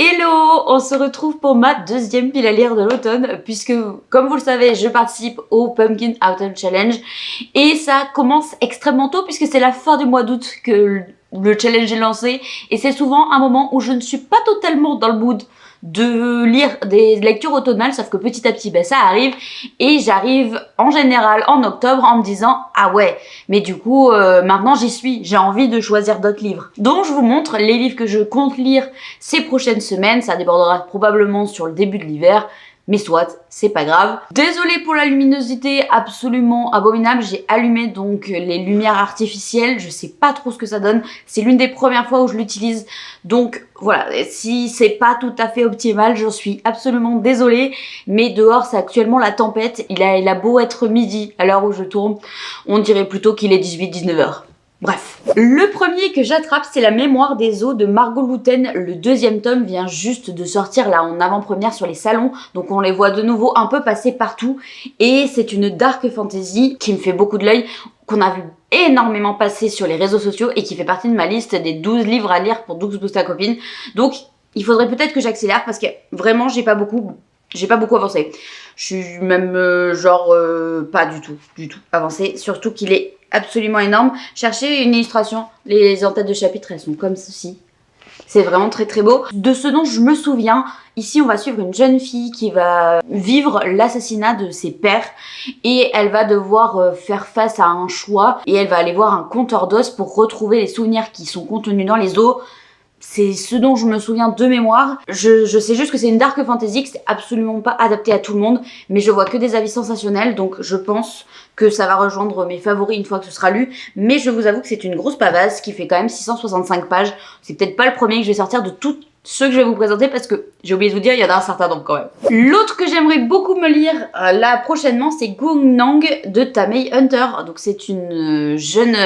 Hello, on se retrouve pour ma deuxième pile à lire de l'automne puisque, comme vous le savez, je participe au Pumpkin Autumn Challenge et ça commence extrêmement tôt puisque c'est la fin du mois d'août que le challenge est lancé et c'est souvent un moment où je ne suis pas totalement dans le mood de lire des lectures automnales, sauf que petit à petit ça arrive et j'arrive en général en octobre en me disant ah ouais, mais du coup maintenant j'y suis, j'ai envie de choisir d'autres livres. Donc je vous montre les livres que je compte lire ces prochaines semaines, ça débordera probablement sur le début de l'hiver. Mais soit, c'est pas grave. Désolée pour la luminosité absolument abominable, j'ai allumé donc les lumières artificielles, je sais pas trop ce que ça donne, c'est l'une des premières fois où je l'utilise, donc voilà, si c'est pas tout à fait optimal, j'en suis absolument désolée, mais dehors c'est actuellement la tempête, il a beau être midi à l'heure où je tourne, on dirait plutôt qu'il est 18-19 h. Bref. Le premier que j'attrape, c'est La Mémoire des eaux de Margot Louten. Le deuxième tome vient juste de sortir là en avant-première sur les salons, donc on les voit de nouveau un peu passer partout. Et c'est une dark fantasy qui me fait beaucoup de l'œil, qu'on a vu énormément passer sur les réseaux sociaux et qui fait partie de ma liste des 12 livres à lire pour Doux Boost ta copine. Donc il faudrait peut-être que j'accélère parce que vraiment j'ai pas beaucoup avancé. Je suis même pas du tout avancé, surtout qu'il est absolument énorme. Cherchez une illustration, les en-têtes de chapitre elles sont comme ceci. C'est vraiment très très beau. De ce dont je me souviens, ici on va suivre une jeune fille qui va vivre l'assassinat de ses pères et elle va devoir faire face à un choix et elle va aller voir un conteur d'os pour retrouver les souvenirs qui sont contenus dans les os. C'est ce dont je me souviens de mémoire. Je sais juste que c'est une dark fantasy, que c'est absolument pas adapté à tout le monde, mais je vois que des avis sensationnels, donc je pense que ça va rejoindre mes favoris une fois que ce sera lu. Mais je vous avoue que c'est une grosse pavasse qui fait quand même 665 pages. C'est peut-être pas le premier que je vais sortir de toutes ceux que je vais vous présenter parce que j'ai oublié de vous dire, il y en a un certain nombre quand même. L'autre que j'aimerais beaucoup me lire là prochainement, c'est Gung Nang de Tamei Hunter. Donc c'est une jeune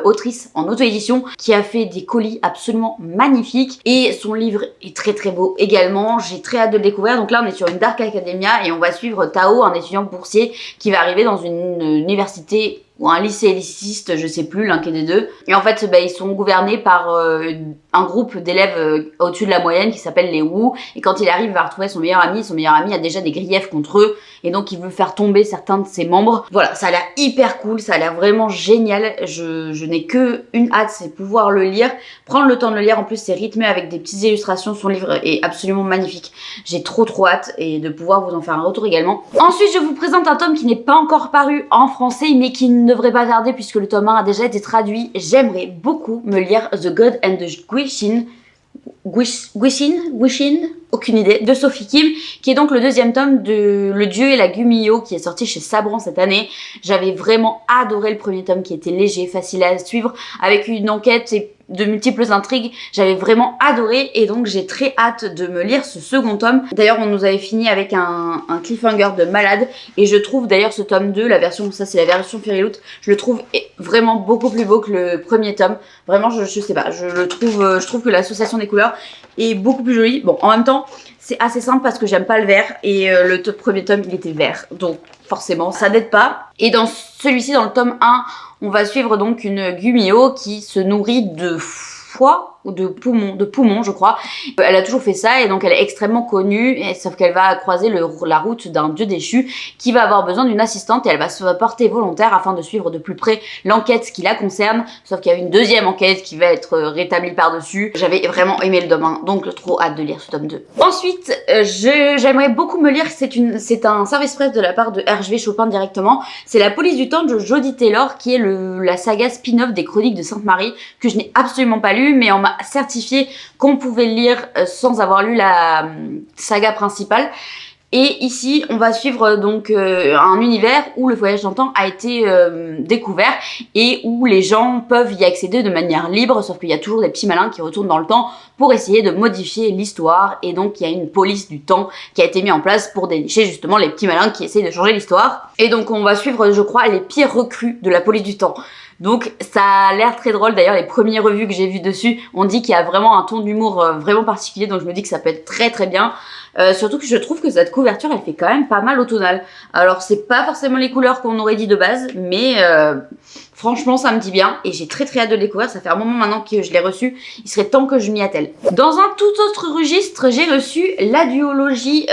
autrice en auto-édition qui a fait des colis absolument magnifiques et son livre est très très beau également. J'ai très hâte de le découvrir. Donc là on est sur une Dark Academia et on va suivre Tao, un étudiant boursier qui va arriver dans une université ou un lycée éliciste, je sais plus, l'un des deux. Et en fait, ils sont gouvernés par un groupe d'élèves au-dessus de la moyenne qui s'appelle les Wu. Et quand il arrive, il va retrouver son meilleur ami. Son meilleur ami a déjà des griefs contre eux. Et donc, il veut faire tomber certains de ses membres. Voilà, ça a l'air hyper cool. Ça a l'air vraiment génial. Je n'ai que une hâte, c'est pouvoir le lire. Prendre le temps de le lire. En plus, c'est rythmé avec des petites illustrations. Son livre est absolument magnifique. J'ai trop hâte et de pouvoir vous en faire un retour également. Ensuite, je vous présente un tome qui n'est pas encore paru en français, mais qui ne devrait pas tarder puisque le tome 1 a déjà été traduit. J'aimerais beaucoup me lire The God and the Guishin, aucune idée, de Sophie Kim, qui est donc le deuxième tome de Le Dieu et la Gummio qui est sorti chez Sabran cette année. J'avais vraiment adoré le premier tome qui était léger, facile à suivre, avec une enquête et de multiples intrigues. J'avais vraiment adoré et donc j'ai très hâte de me lire ce second tome. D'ailleurs on nous avait fini avec un cliffhanger de malade et je trouve d'ailleurs ce tome 2, la version, ça c'est la version Fairyloot, je le trouve vraiment beaucoup plus beau que le premier tome. Vraiment je sais pas, je trouve que l'association des couleurs est beaucoup plus jolie. Bon en même temps c'est assez simple parce que j'aime pas le vert et le premier tome il était vert donc forcément ça n'aide pas. Et dans celui-ci, dans le tome 1, on va suivre donc une Gummio qui se nourrit de foie ou de poumon je crois. Elle a toujours fait ça et donc elle est extrêmement connue, sauf qu'elle va croiser la route d'un dieu déchu qui va avoir besoin d'une assistante et elle va se porter volontaire afin de suivre de plus près l'enquête qui la concerne, sauf qu'il y a une deuxième enquête qui va être rétablie par-dessus. J'avais vraiment aimé le tome 1, donc trop hâte de lire ce tome 2. Ensuite, j'aimerais beaucoup me lire, c'est un service presse de la part de Hergé Chopin directement, c'est La Police du Temps de Jodie Taylor qui est la saga spin-off des Chroniques de Sainte-Marie que je n'ai absolument pas lu, mais on m'a certifié qu'on pouvait le lire sans avoir lu la saga principale. Et ici, on va suivre donc un univers où le voyage dans le temps a été découvert et où les gens peuvent y accéder de manière libre, sauf qu'il y a toujours des petits malins qui retournent dans le temps pour essayer de modifier l'histoire. Et donc, il y a une police du temps qui a été mise en place pour dénicher justement les petits malins qui essayent de changer l'histoire. Et donc, on va suivre, je crois, les pires recrues de la police du temps. Donc ça a l'air très drôle, d'ailleurs les premières revues que j'ai vues dessus, on dit qu'il y a vraiment un ton d'humour vraiment particulier, donc je me dis que ça peut être très très bien. Surtout que je trouve que cette couverture elle fait quand même pas mal automnale. Alors c'est pas forcément les couleurs qu'on aurait dit de base, mais Franchement, ça me dit bien et j'ai très hâte de le découvrir. Ça fait un moment maintenant que je l'ai reçu. Il serait temps que je m'y attelle. Dans un tout autre registre, j'ai reçu la duologie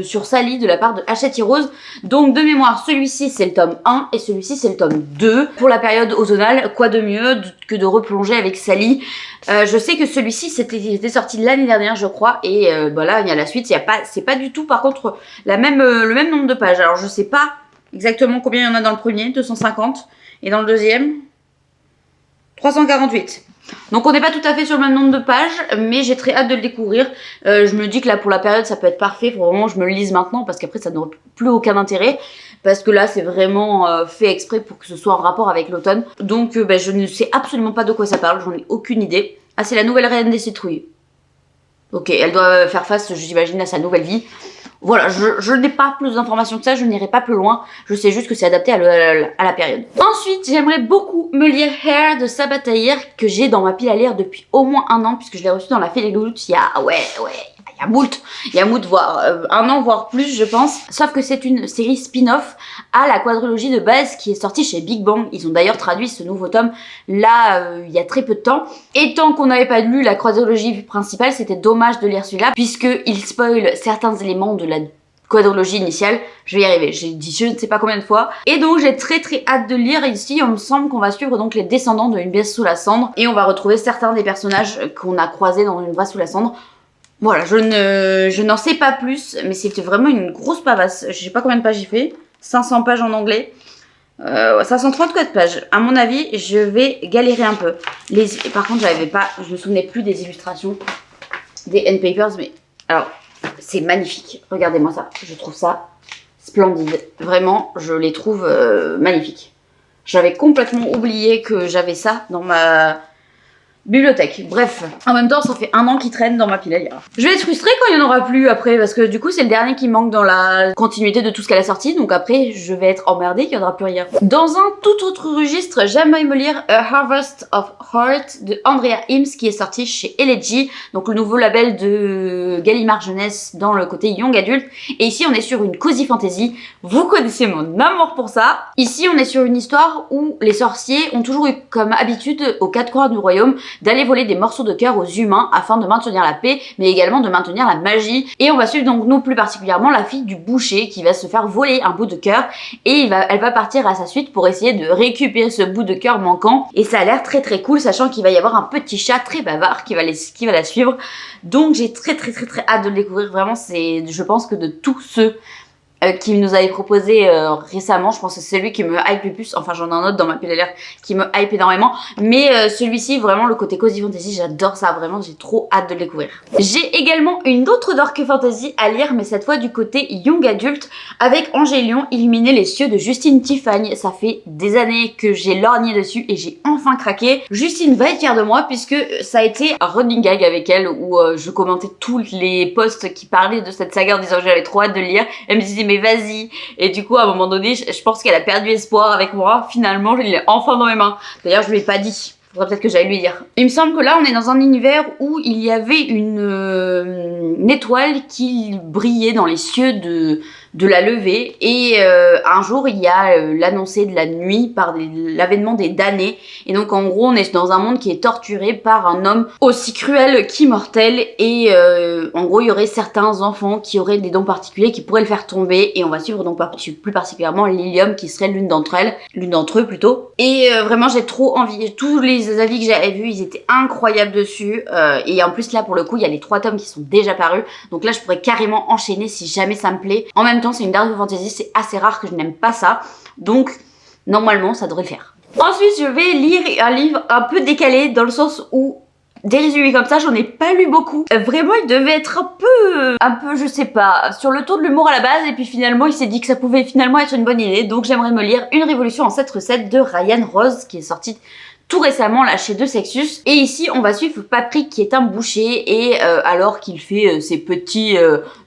sur Sally de la part de Hachette Heroes. Donc de mémoire, celui-ci c'est le tome 1 et celui-ci c'est le tome 2. Pour la période automnale, quoi de mieux que de replonger avec Sally. Je sais que celui-ci était sorti l'année dernière je crois et là il y a la suite. C'est pas du tout par contre le même nombre de pages. Alors je sais pas exactement combien il y en a dans le premier, 250. Et dans le deuxième, 348. Donc on n'est pas tout à fait sur le même nombre de pages, mais j'ai très hâte de le découvrir. Je me dis que là pour la période ça peut être parfait, faut vraiment que je me le lise maintenant parce qu'après ça n'aura plus aucun intérêt. Parce que là c'est vraiment fait exprès pour que ce soit en rapport avec l'automne. Donc je ne sais absolument pas de quoi ça parle, j'en ai aucune idée. Ah, c'est la nouvelle reine des citrouilles. Ok, elle doit faire face, j'imagine, à sa nouvelle vie. Voilà, je n'ai pas plus d'informations que ça, je n'irai pas plus loin. Je sais juste que c'est adapté à la période. Ensuite, j'aimerais beaucoup me lire Hair de Sabaa Tahir, que j'ai dans ma pile à lire depuis au moins un an, puisque je l'ai reçu dans la Fée des Gouttes il y a, il y a moult, voire un an, voire plus, je pense. Sauf que c'est une série spin-off à la quadrilogie de base qui est sortie chez Big Bang. Ils ont d'ailleurs traduit ce nouveau tome là, il y a très peu de temps. Et tant qu'on n'avait pas lu la quadrilogie principale, c'était dommage de lire celui-là, puisqu'il spoil certains éléments de la quadrilogie initiale. Je vais y arriver, j'ai dit je ne sais pas combien de fois. Et donc j'ai très hâte de lire. Ici, il me semble qu'on va suivre donc les descendants de Une Baisse sous la cendre. Et on va retrouver certains des personnages qu'on a croisés dans Une Baisse sous la cendre. Voilà, je n'en sais pas plus, mais c'était vraiment une grosse pavasse. Je sais pas combien de pages il fait. 500 pages en anglais. 534 pages. À mon avis, je vais galérer un peu. Par contre, je me souvenais plus des illustrations des end papers, mais alors, c'est magnifique. Regardez-moi ça. Je trouve ça splendide. Vraiment, je les trouve magnifiques. J'avais complètement oublié que j'avais ça dans ma bibliothèque. Bref, en même temps ça fait un an qu'il traîne dans ma pile à lire. Je vais être frustrée quand il n'y en aura plus après parce que du coup c'est le dernier qui manque dans la continuité de tout ce qu'elle a sorti, donc après je vais être emmerdée qu'il n'y en aura plus rien. Dans un tout autre registre, j'aimerais me lire A Harvest of Heart de Andrea Himes qui est sorti chez Elegy, donc le nouveau label de Gallimard Jeunesse dans le côté young adulte. Et ici on est sur une cozy fantasy, vous connaissez mon amour pour ça. Ici on est sur une histoire où les sorciers ont toujours eu comme habitude aux quatre coins du royaume d'aller voler des morceaux de cœur aux humains afin de maintenir la paix, mais également de maintenir la magie. Et on va suivre donc nous plus particulièrement la fille du boucher qui va se faire voler un bout de cœur et elle va partir à sa suite pour essayer de récupérer ce bout de cœur manquant. Et ça a l'air très cool, sachant qu'il va y avoir un petit chat très bavard qui va la suivre. Donc j'ai très hâte de le découvrir. Vraiment, je pense que de tous ceux qui nous avait proposé récemment, je pense que c'est celui qui me hype le plus. Enfin, j'en ai un autre dans ma pile à lire qui me hype énormément, mais celui-ci, vraiment le côté cozy fantasy, j'adore ça, vraiment j'ai trop hâte de le découvrir. J'ai également une autre dark fantasy à lire, mais cette fois du côté young adulte, avec Angélion, Illuminer les cieux de Justine Tiffany. Ça fait des années que j'ai lorgné dessus et j'ai enfin craqué. Justine va être fière de moi puisque ça a été un running gag avec elle où je commentais tous les posts qui parlaient de cette saga en disant que j'avais trop hâte de le lire. Elle me disait mais vas-y. Et du coup à un moment donné je pense qu'elle a perdu espoir avec moi. Finalement il est enfin dans mes mains. D'ailleurs je lui ai pas dit. Faudrait peut-être que j'aille lui dire. Il me semble que là on est dans un univers où il y avait une étoile qui brillait dans les cieux de la levée et un jour il y a l'annoncé de la nuit par l'avènement des damnés. Et donc en gros on est dans un monde qui est torturé par un homme aussi cruel qu'immortel et en gros il y aurait certains enfants qui auraient des dons particuliers qui pourraient le faire tomber et on va suivre donc plus particulièrement Lilium qui serait l'une d'entre eux plutôt. Et vraiment j'ai trop envie, tous les avis que j'avais vus ils étaient incroyables dessus et en plus là pour le coup il y a les 3 tomes qui sont déjà parus donc là je pourrais carrément enchaîner si jamais ça me plaît. En même temps c'est une dark fantasy, c'est assez rare que je n'aime pas ça donc normalement ça devrait le faire. Ensuite je vais lire un livre un peu décalé dans le sens où des résumés comme ça, j'en ai pas lu beaucoup. Vraiment, il devait être un peu, je sais pas, sur le ton de l'humour à la base. Et puis finalement, il s'est dit que ça pouvait finalement être une bonne idée. Donc j'aimerais me lire Une révolution en 7 recettes de Ryan Rose, qui est sortie tout récemment là chez De Sexus. Et ici on va suivre Patrick qui est un boucher et alors qu'il fait ses petits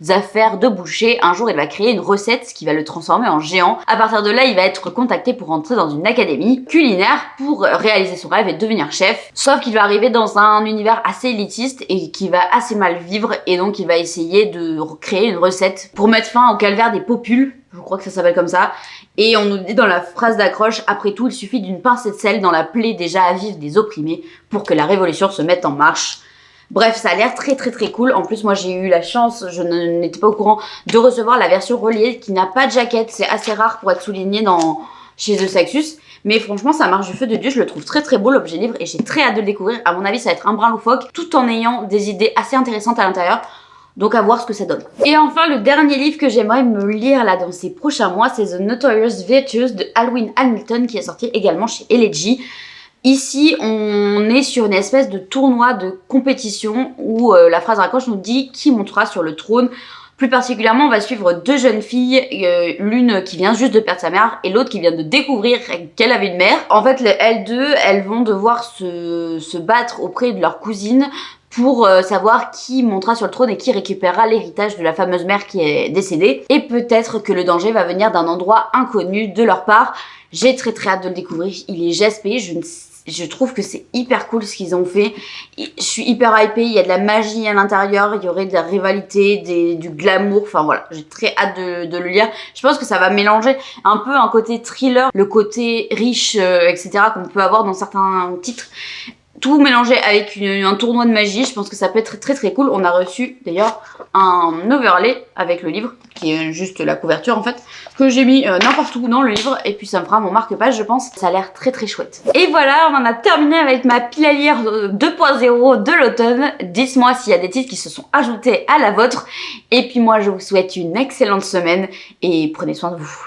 affaires de boucher, un jour il va créer une recette qui va le transformer en géant. À partir de là il va être contacté pour entrer dans une académie culinaire pour réaliser son rêve et devenir chef. Sauf qu'il va arriver dans un univers assez élitiste et qui va assez mal vivre et donc il va essayer de créer une recette pour mettre fin au calvaire des popules je crois que ça s'appelle comme ça. Et on nous dit dans la phrase d'accroche, après tout, il suffit d'une pincée de sel dans la plaie déjà à vif des opprimés pour que la révolution se mette en marche. Bref, ça a l'air très cool. En plus, moi j'ai eu la chance, je n'étais pas au courant, de recevoir la version reliée qui n'a pas de jaquette. C'est assez rare pour être souligné chez The Saxus. Mais franchement, ça marche du feu de Dieu. Je le trouve très beau l'objet livre et j'ai très hâte de le découvrir. À mon avis, ça va être un brin loufoque tout en ayant des idées assez intéressantes à l'intérieur. Donc à voir ce que ça donne. Et enfin, le dernier livre que j'aimerais me lire là dans ces prochains mois, c'est The Notorious Virtues de Alwyn Hamilton qui est sorti également chez Elegy. Ici, on est sur une espèce de tournoi de compétition où la phrase raccroche nous dit qui montera sur le trône. Plus particulièrement, on va suivre deux jeunes filles, l'une qui vient juste de perdre sa mère et l'autre qui vient de découvrir qu'elle avait une mère. En fait, elles deux, elles vont devoir se battre auprès de leur cousine pour savoir qui montera sur le trône et qui récupérera l'héritage de la fameuse mère qui est décédée. Et peut-être que le danger va venir d'un endroit inconnu de leur part. J'ai très hâte de le découvrir. Il est jaspé, je trouve que c'est hyper cool ce qu'ils ont fait. Je suis hyper hypée, il y a de la magie à l'intérieur, il y aurait de la rivalité, du glamour, enfin voilà, j'ai très hâte de le lire. Je pense que ça va mélanger un peu un côté thriller, le côté riche, etc. qu'on peut avoir dans certains titres. Tout mélangé avec un tournoi de magie, je pense que ça peut être très cool. On a reçu d'ailleurs un overlay avec le livre, qui est juste la couverture en fait, que j'ai mis n'importe où dans le livre, et puis ça me fera mon marque-page je pense. Ça a l'air très chouette. Et voilà, on en a terminé avec ma pile à lire 2.0 de l'automne. Dites-moi s'il y a des titres qui se sont ajoutés à la vôtre. Et puis moi je vous souhaite une excellente semaine, et prenez soin de vous.